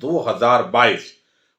2022।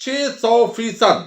600%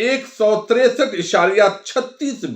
163.36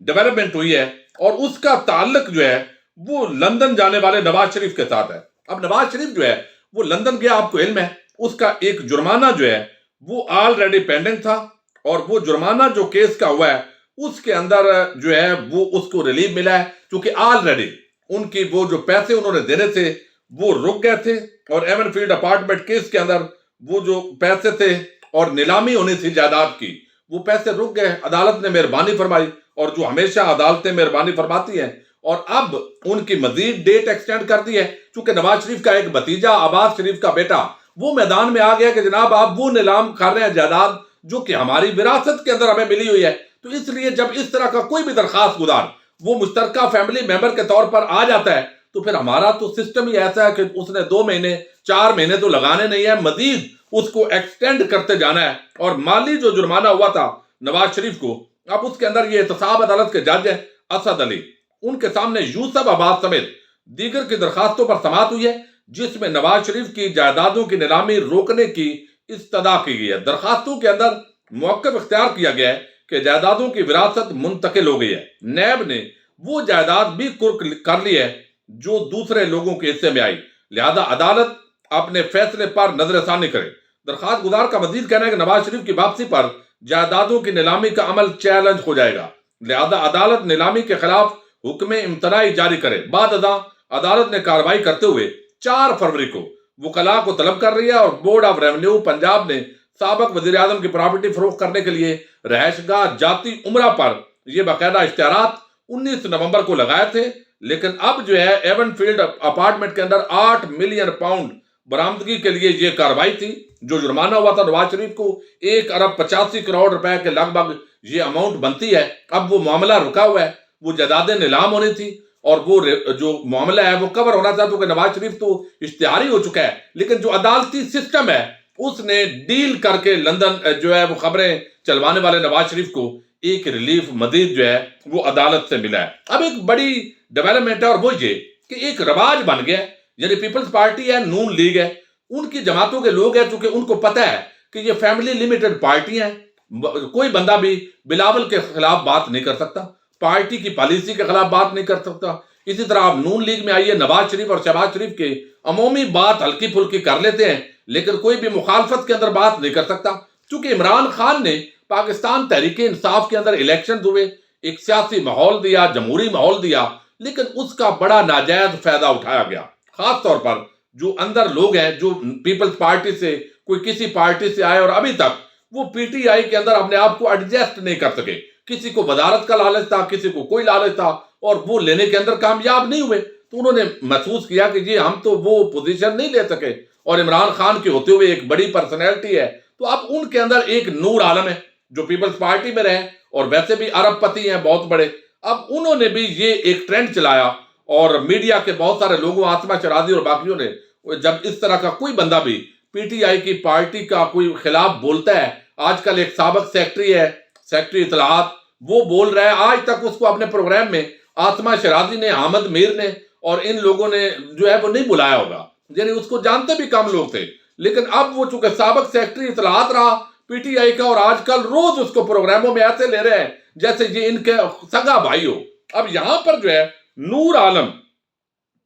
development ہوئی ہے اور اس کا تعلق جو ہے وہ لندن جانے والے نواز شریف کے ساتھ ہے. اب نواز شریف جو ہے وہ لندن گیا, آپ کو علم ہے اس کا ایک جرمانہ جو ہے وہ آلریڈی پینڈنگ تھا, اور وہ جرمانہ جو کیس کا ہوا ہے اس کے اندر جو ہے وہ اس کو ریلیف ملا ہے, کیونکہ آلریڈی ان کی وہ جو پیسے انہوں نے دینے تھے وہ رک گئے تھے, اور ایون فیلڈ اپارٹمنٹ کیس کے اندر وہ جو پیسے تھے اور نیلامی ہونی تھی جائیداد کی, وہ پیسے رک گئے. عدالت نے مہربانی فرمائی, اور جو ہمیشہ عدالتیں مہربانی فرماتی ہیں, اور اب ان کی مزید ڈیٹ ایکسٹینڈ کر دی ہے, چونکہ نواز شریف کا ایک بھتیجا عباس شریف کا بیٹا وہ میدان میں آ گیا کہ جناب آپ وہ نیلام کر رہے ہیں جائیداد جو کہ ہماری وراثت کے اندر ہمیں ملی ہوئی ہے. تو اس لیے جب اس طرح کا کوئی بھی درخواست گزار وہ مشترکہ فیملی ممبر کے طور پر آ جاتا ہے, تو پھر ہمارا تو سسٹم ہی ایسا ہے کہ اس نے 2 مہینے 4 مہینے تو لگانے نہیں ہے, مزید اس کو ایکسٹینڈ کرتے جانا ہے. اور مالی جو جرمانہ ہوا تھا نواز شریف کو, اب اس کے اندر یہ احتساب عدالت کے جج ہیں اسد علی, ان کے سامنے یوسف عباس سمیت دیگر کی درخواستوں پر سماعت ہوئی ہے, جس میں نواز شریف کی جائیدادوں کی نیلامی روکنے کی استدعا کی گئی ہے. درخواستوں کے اندر موقف اختیار کیا گیا ہے کہ جائیدادوں کی وراثت منتقل ہو گئی ہے, نیب نے وہ جائیداد بھی قرق کر لی ہے جو دوسرے لوگوں کے حصے میں آئی, لہذا عدالت اپنے فیصلے پر نظر ثانی کرے. درخواست گزار کا مزید کہنا ہے کہ نواز شریف کی واپسی پر جائیدادوں کی نیلامی کا عمل چیلنج ہو جائے گا, لہذا عدالت نیلامی کے خلاف حکم امتناعی جاری کرے. بعد ازاں عدالت نے کارروائی کرتے ہوئے 4 فروری کو وکلاء کو طلب کر رہی ہے, اور بورڈ آف ریونیو پنجاب نے سابق وزیر اعظم کی پراپرٹی فروخت کرنے کے لیے رہائش گاہ جاتی عمرہ پر یہ باقاعدہ اشتہارات 19 نومبر کو لگائے تھے. لیکن اب جو ہے ایون فیلڈ اپارٹمنٹ کے اندر 8 ملین پاؤنڈ برآمدگی کے لیے یہ کارروائی تھی. جو جرمانہ ہوا تھا نواز شریف کو 1 ارب 85 کروڑ روپے کے لگ بھگ یہ اماؤنٹ بنتی ہے. اب وہ معاملہ رکا ہوا ہے, وہ جائیدادیں نیلام ہونی تھی, اور وہ جو معاملہ ہے وہ کور ہونا تھا, کیونکہ نواز شریف تو اشتہاری ہو چکا ہے, لیکن جو عدالتی سسٹم ہے اس نے ڈیل کر کے لندن جو ہے وہ خبریں چلوانے والے نواز شریف کو ایک ریلیف مزید جو ہے وہ عدالت سے ملا ہے. اب ایک بڑی ڈیولپمنٹ ہے, اور وہ یہ کہ ایک رواج بن گیا, یعنی پیپلز پارٹی ہے, نون لیگ ہے, ان کی جماعتوں کے لوگ ہیں, چونکہ ان کو پتہ ہے کہ یہ فیملی لیمیٹڈ پارٹی ہیں, کوئی بندہ بھی بلاول کے خلاف بات نہیں کر سکتا, پارٹی کی پالیسی کے خلاف بات نہیں کر سکتا. اسی طرح آپ نون لیگ میں آئیے, نواز شریف اور شہباز شریف کے عمومی بات ہلکی پھلکی کر لیتے ہیں, لیکن کوئی بھی مخالفت کے اندر بات نہیں کر سکتا. چونکہ عمران خان نے پاکستان تحریک انصاف کے اندر الیکشن ہوئے, ایک سیاسی ماحول دیا, جمہوری ماحول دیا, لیکن اس کا بڑا ناجائز فائدہ اٹھایا گیا. خاص طور پر جو اندر لوگ ہیں جو پیپلز پارٹی سے کوئی کسی پارٹی سے آئے اور ابھی تک وہ پی ٹی آئی کے اندر اپنے آپ کو ایڈجسٹ نہیں کر سکے. کسی کو وزارت کا لالچ تھا, کسی کو کوئی لالچ تھا, اور وہ لینے کے اندر کامیاب نہیں ہوئے. تو انہوں نے محسوس کیا کہ جی ہم تو وہ پوزیشن نہیں لے سکے, اور عمران خان کے ہوتے ہوئے ایک بڑی پرسنالٹی ہے, تو اب ان کے اندر ایک نور عالم ہے جو پیپلز پارٹی میں رہے اور ویسے بھی ارب پتی ہیں بہت بڑے. اب انہوں نے بھی یہ ایک ٹرینڈ چلایا, اور میڈیا کے بہت سارے لوگوں, آسما شرازی اور باقیوں نے, جب اس طرح کا کوئی بندہ بھی پی ٹی آئی کی پارٹی کا کوئی خلاف بولتا ہے, آج کل ایک سابق سیکٹری ہے, سیکٹری اطلاعات, وہ بول رہا ہے, آج تک اس کو اپنے پروگرام میں آسما شرازی نے, احمد میر نے اور ان لوگوں نے جو ہے وہ نہیں بلایا ہوگا, یعنی اس کو جانتے بھی کم لوگ تھے. لیکن اب وہ چونکہ سابق سیکٹری اطلاعات رہا پی ٹی آئی کا, اور آج کل روز اس کو پروگراموں میں ایسے لے رہے ہیں جیسے یہ ان کے سگا بھائی ہو. اب یہاں پر جو ہے نور عالم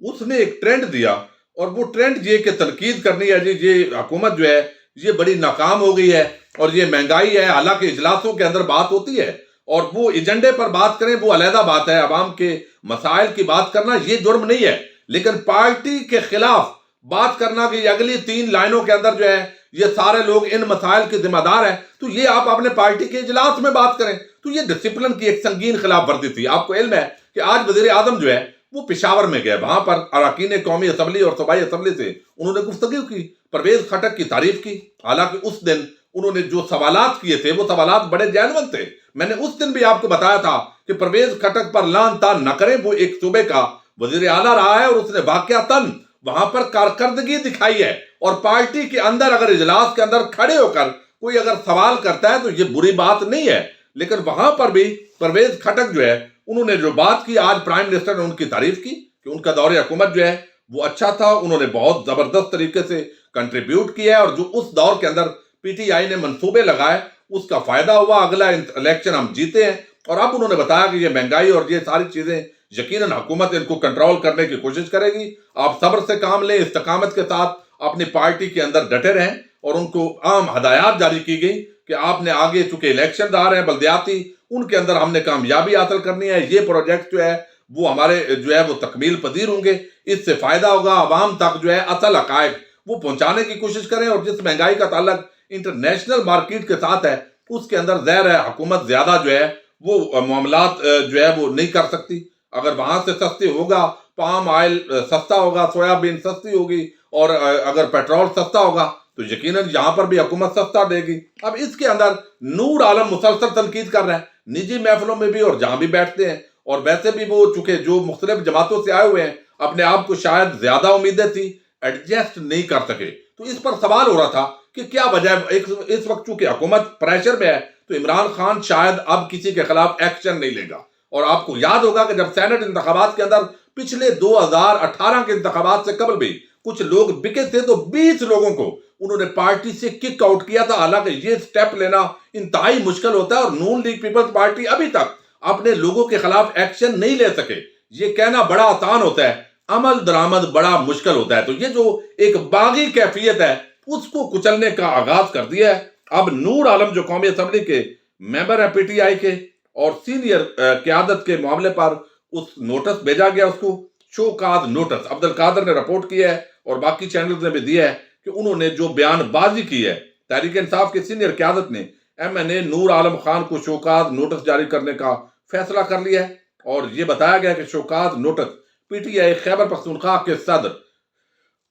اس نے ایک ٹرینڈ دیا, اور وہ ٹرینڈ یہ کہ تنقید کرنی ہے جی یہ حکومت جو ہے یہ بڑی ناکام ہو گئی ہے اور یہ مہنگائی ہے. حالانکہ اجلاسوں کے اندر بات ہوتی ہے, اور وہ ایجنڈے پر بات کریں وہ علیحدہ بات ہے, عوام کے مسائل کی بات کرنا یہ جرم نہیں ہے, لیکن پارٹی کے خلاف بات کرنا کہ اگلی 3 لائنوں کے اندر جو ہے یہ سارے لوگ ان مسائل کے ذمہ دار ہیں, تو یہ آپ اپنے پارٹی کے اجلاس میں بات کریں. تو یہ ڈسپلن کی ایک سنگین خلاف ورزی تھی. آپ کو علم ہے کہ آج وزیر اعظم جو ہے وہ پشاور میں گئے, وہاں پر اراکین قومی اسمبلی اور صوبائی اسمبلی سے انہوں نے گفتگو کی, پرویز خٹک کی تعریف کی. حالانکہ اس دن انہوں نے جو سوالات کیے تھے وہ سوالات بڑے جینون تھے. میں نے اس دن بھی آپ کو بتایا تھا کہ پرویز خٹک پر لان تان نہ کریں, وہ ایک صوبے کا وزیر اعلیٰ رہا ہے اور اس نے واقعتاً وہاں پر کارکردگی دکھائی ہے. اور پارٹی کے اندر اگر اجلاس کے اندر کھڑے ہو کر کوئی اگر سوال کرتا ہے تو یہ بری بات نہیں ہے, لیکن وہاں پر بھی پرویز خٹک جو ہے انہوں نے جو بات کی, آج پرائم منسٹر نے ان کی تعریف کی کہ ان کا دور حکومت جو ہے وہ اچھا تھا, انہوں نے بہت زبردست طریقے سے کنٹریبیوٹ کیا ہے, اور جو اس دور کے اندر پی ٹی آئی نے منصوبے لگائے اس کا فائدہ ہوا, اگلا الیکشن ہم جیتے ہیں. اور اب انہوں نے بتایا کہ یہ مہنگائی اور یہ ساری چیزیں یقیناً حکومت ان کو کنٹرول کرنے کی کوشش کرے گی. آپ صبر سے کام لیں, استقامت کے ساتھ اپنی پارٹی کے اندر ڈٹے رہیں, اور ان کو عام ہدایات جاری کی گئی کہ آپ نے آگے چونکہ الیکشن آ رہے ہیں بلدیاتی, ان کے اندر ہم نے کامیابی حاصل کرنی ہے. یہ پروجیکٹ جو ہے وہ ہمارے جو ہے وہ تکمیل پذیر ہوں گے, اس سے فائدہ ہوگا. عوام تک جو ہے اصل حقائق وہ پہنچانے کی کوشش کریں. اور جس مہنگائی کا تعلق انٹرنیشنل مارکیٹ کے ساتھ ہے, اس کے اندر ظاہر ہے حکومت زیادہ جو ہے وہ معاملات جو ہے وہ نہیں کر سکتی. اگر وہاں سے سستی ہوگا, پام آئل سستا ہوگا, سویا بین سستی ہوگی, اور اگر پیٹرول سستا ہوگا تو یقیناً یہاں پر بھی حکومت سستا دے گی. اب اس کے اندر نور عالم مسلسل تنقید کر رہے ہیں, نجی محفلوں میں بھی اور جہاں بھی بیٹھتے ہیں, اور ویسے بھی وہ چونکہ جو مختلف جماعتوں سے آئے ہوئے ہیں, اپنے آپ کو شاید زیادہ امیدیں تھی, ایڈجسٹ نہیں کر سکے. تو اس پر سوال ہو رہا تھا کہ کیا وجہ ہے. اس وقت چونکہ حکومت پریشر میں ہے تو عمران خان شاید اب کسی کے خلاف ایکشن نہیں لے گا. اور آپ کو یاد ہوگا کہ جب سینٹ انتخابات کے اندر پچھلے 2018 کے انتخابات سے قبل بھی کچھ لوگ بکے تھے تو 20 لوگوں کو انہوں نے پارٹی سے کک آؤٹ کیا تھا. حالانکہ یہ سٹیپ لینا انتہائی مشکل ہوتا ہے, اور نون لیگ پیپلز پارٹی ابھی تک اپنے لوگوں کے خلاف ایکشن نہیں لے سکے. یہ کہنا بڑا آسان ہوتا ہے, عمل درآمد بڑا مشکل ہوتا ہے. تو یہ جو ایک باغی کیفیت ہے اس کو کچلنے کا آغاز کر دیا ہے. اب نور عالم جو قومی اسمبلی کے ممبر ہیں پی ٹی آئی کے اور سینئر قیادت کے معاملے پر اس نوٹس بھیجا گیا, اس کو شو کاز نوٹس عبد القادر نے رپورٹ کیا ہے اور باقی چینلز نے بھی دیا ہے کہ انہوں نے جو بیان بازی کی ہے. تحریک انصاف کے سینئر قیادت نے ایم این اے نور عالم خان کو شوکاز نوٹس جاری کرنے کا فیصلہ کر لیا ہے, اور یہ بتایا گیا کہ show cause notice P T I Khyber Pakhtunkhwa کے صدر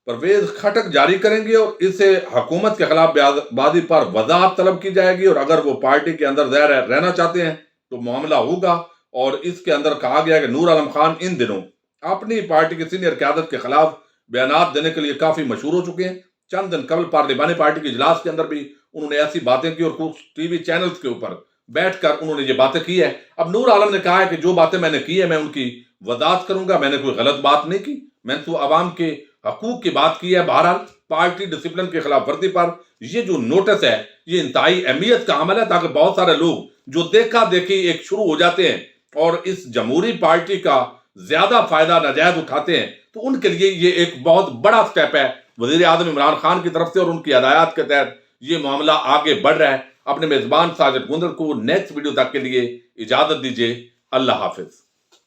پرویز خٹک جاری کریں گے, اور اسے حکومت کے خلاف بازی پر وضاحت طلب کی جائے گی. اور اگر وہ پارٹی کے اندر ظاہر رہنا چاہتے ہیں تو معاملہ ہوگا. اور اس کے اندر کہا گیا کہ نور عالم خان ان دنوں اپنی پارٹی کی سینئر قیادت کے خلاف بیانات دینے کے لیے کافی مشہور ہو چکے ہیں. چند دن قبل پارلیمانی پارٹی کے اجلاس کے اندر بھی انہوں نے ایسی باتیں کی, اور کچھ ٹی وی چینلز کے اوپر بیٹھ کر انہوں نے یہ باتیں کی ہے. اب نور عالم نے کہا ہے کہ جو باتیں میں نے کی ہے میں ان کی وضاحت کروں گا, میں نے کوئی غلط بات نہیں کی, میں نے تو عوام کے حقوق کی بات کی ہے. بہرحال پارٹی ڈسپلن کے خلاف ورزی پر یہ جو نوٹس ہے یہ انتہائی اہمیت کا عمل ہے, تاکہ بہت سارے لوگ جو دیکھا دیکھی ایک شروع ہو جاتے ہیں اور اس جمہوری پارٹی کا زیادہ فائدہ ناجائز اٹھاتے ہیں, تو ان کے لیے یہ ایک بہت بڑا سٹیپ ہے وزیر اعظم عمران خان کی طرف سے, اور ان کی ہدایات کے تحت یہ معاملہ آگے بڑھ رہا ہے. اپنے میزبان ساجد گندر کو نیکسٹ ویڈیو تک کے لیے اجازت دیجیے. اللہ حافظ.